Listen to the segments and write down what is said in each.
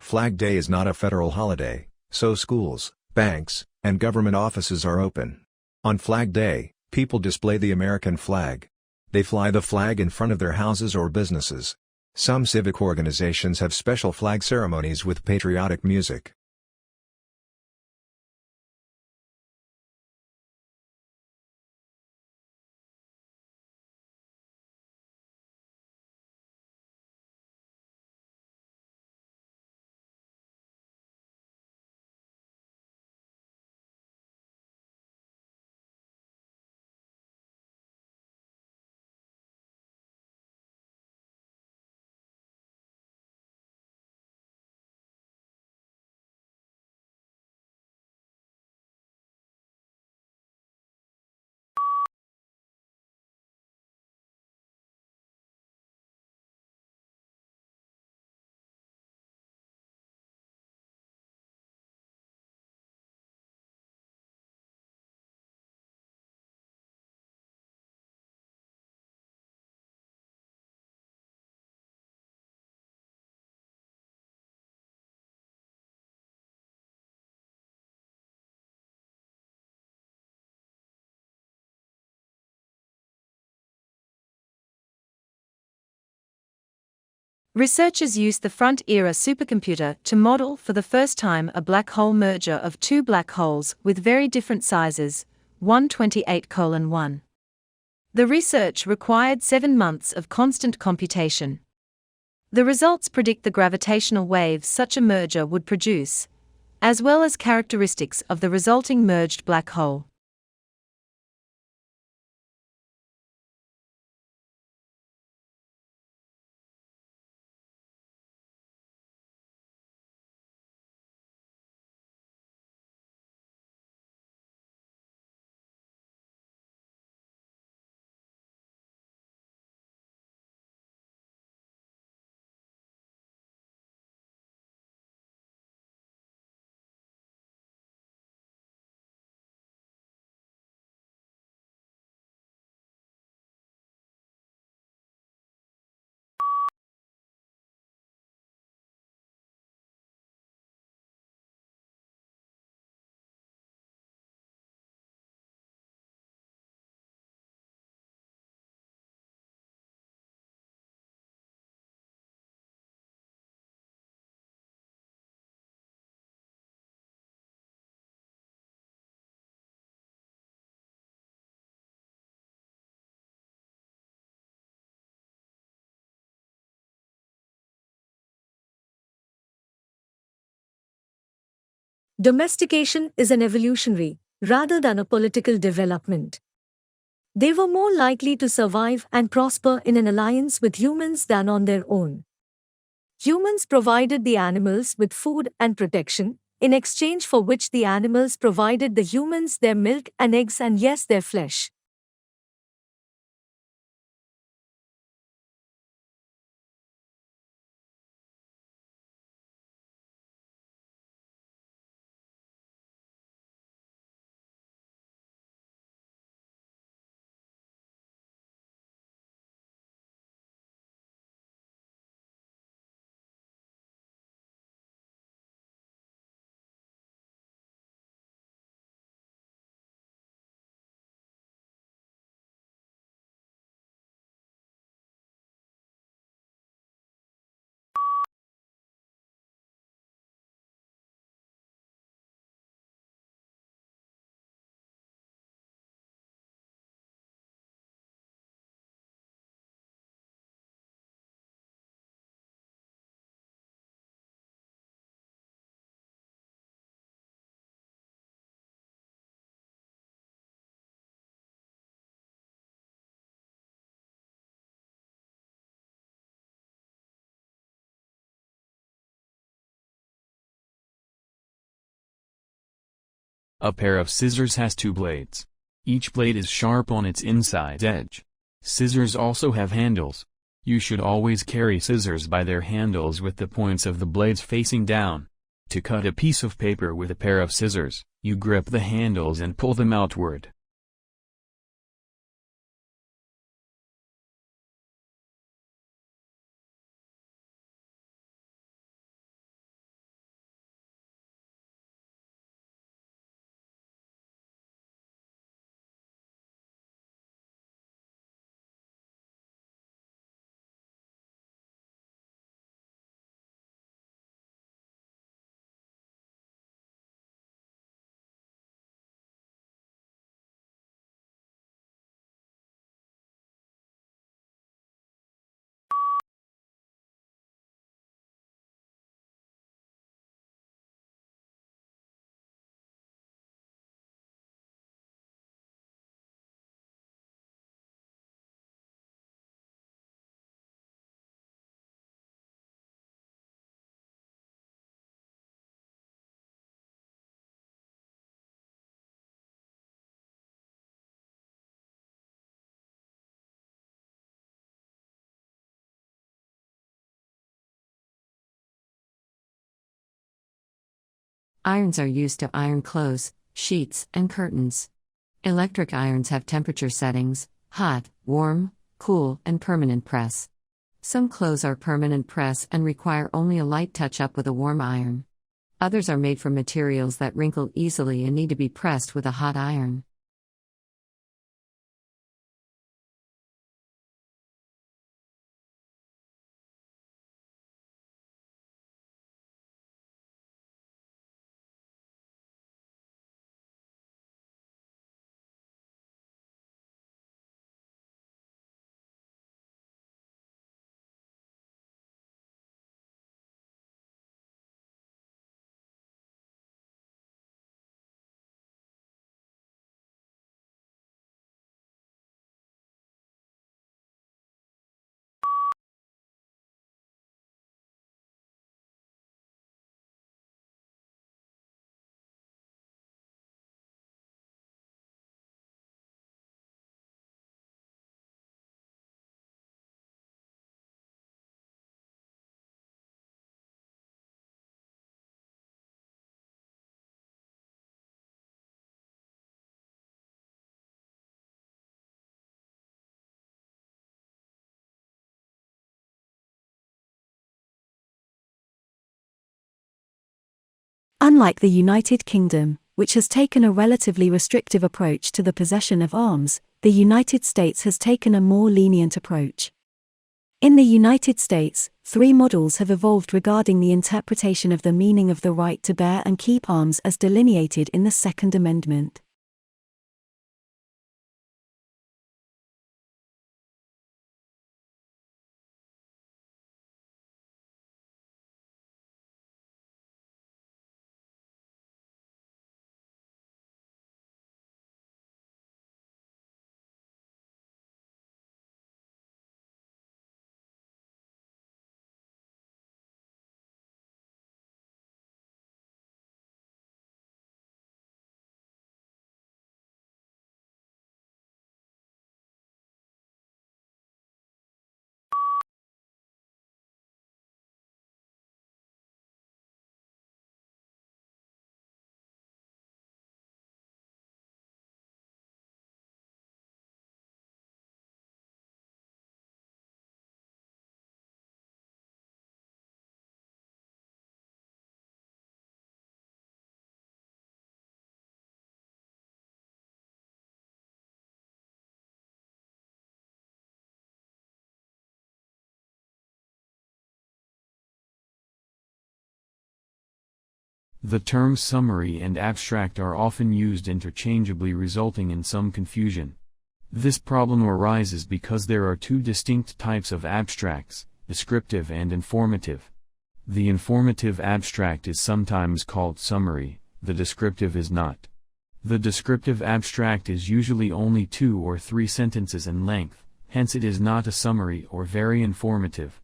Flag Day is not a federal holiday, so schools, banks, and government offices are open. On Flag Day, people display the American flag. They fly the flag in front of their houses or businesses. Some civic organizations have special flag ceremonies with patriotic music. Researchers used the front-era supercomputer to model for the first time a black hole merger of two black holes with very different sizes, 128:1. The research required 7 months of constant computation. The results predict the gravitational waves such a merger would produce, as well as characteristics of the resulting merged black hole. Domestication is an evolutionary, rather than a political development. They were more likely to survive and prosper in an alliance with humans than on their own. Humans provided the animals with food and protection, in exchange for which the animals provided the humans their milk and eggs and yes, their flesh. A pair of scissors has two blades. Each blade is sharp on its inside edge. Scissors also have handles. You should always carry scissors by their handles with the points of the blades facing down. To cut a piece of paper with a pair of scissors, you grip the handles and pull them outward. Irons are used to iron clothes, sheets, and curtains. Electric irons have temperature settings: hot, warm, cool, and permanent press. Some clothes are permanent press and require only a light touch-up with a warm iron. Others are made from materials that wrinkle easily and need to be pressed with a hot iron. Unlike the United Kingdom, which has taken a relatively restrictive approach to the possession of arms, the United States has taken a more lenient approach. In the United States, 3 models have evolved regarding the interpretation of the meaning of the right to bear and keep arms as delineated in the Second Amendment. The terms summary and abstract are often used interchangeably, resulting in some confusion. This problem arises because there are 2 distinct types of abstracts, descriptive and informative. The informative abstract is sometimes called summary, the descriptive is not. The descriptive abstract is usually only 2 or 3 sentences in length, hence it is not a summary or very informative.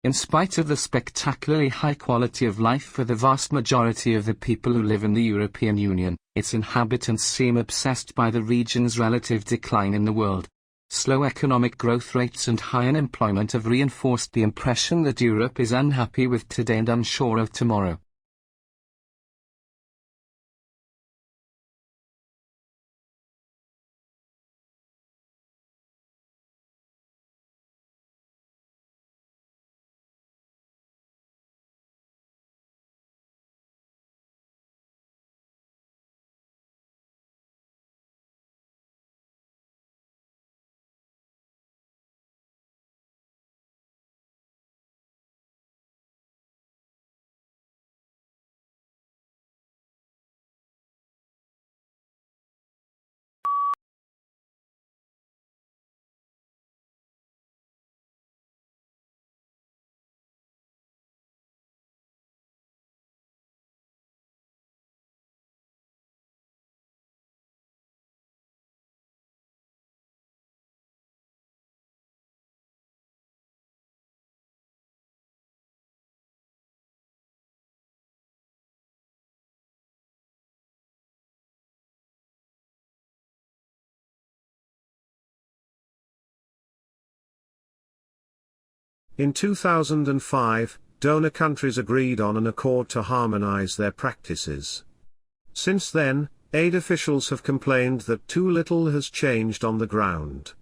In spite of the spectacularly high quality of life for the vast majority of the people who live in the European Union, its inhabitants seem obsessed by the region's relative decline in the world. Slow economic growth rates and high unemployment have reinforced the impression that Europe is unhappy with today and unsure of tomorrow. In 2005, donor countries agreed on an accord to harmonize their practices. Since then, aid officials have complained that too little has changed on the ground.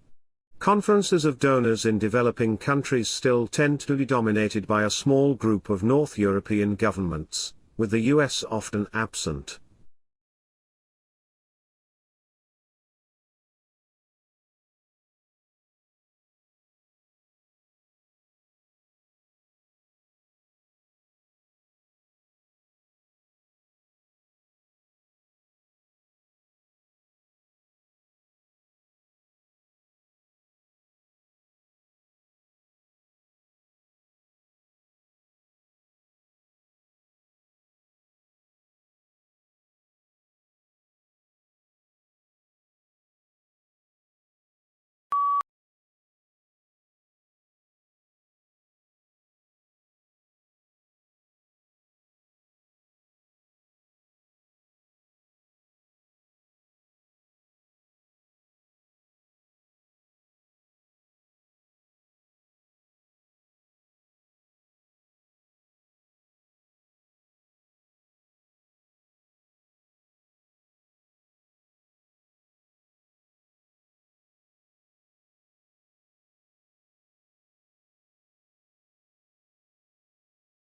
Conferences of donors in developing countries still tend to be dominated by a small group of North European governments, with the US often absent.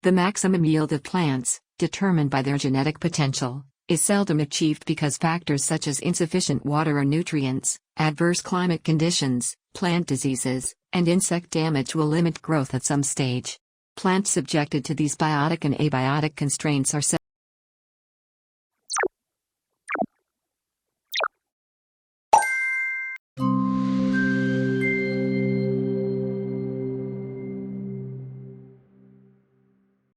The maximum yield of plants, determined by their genetic potential, is seldom achieved because factors such as insufficient water or nutrients, adverse climate conditions, plant diseases, and insect damage will limit growth at some stage. Plants subjected to these biotic and abiotic constraints are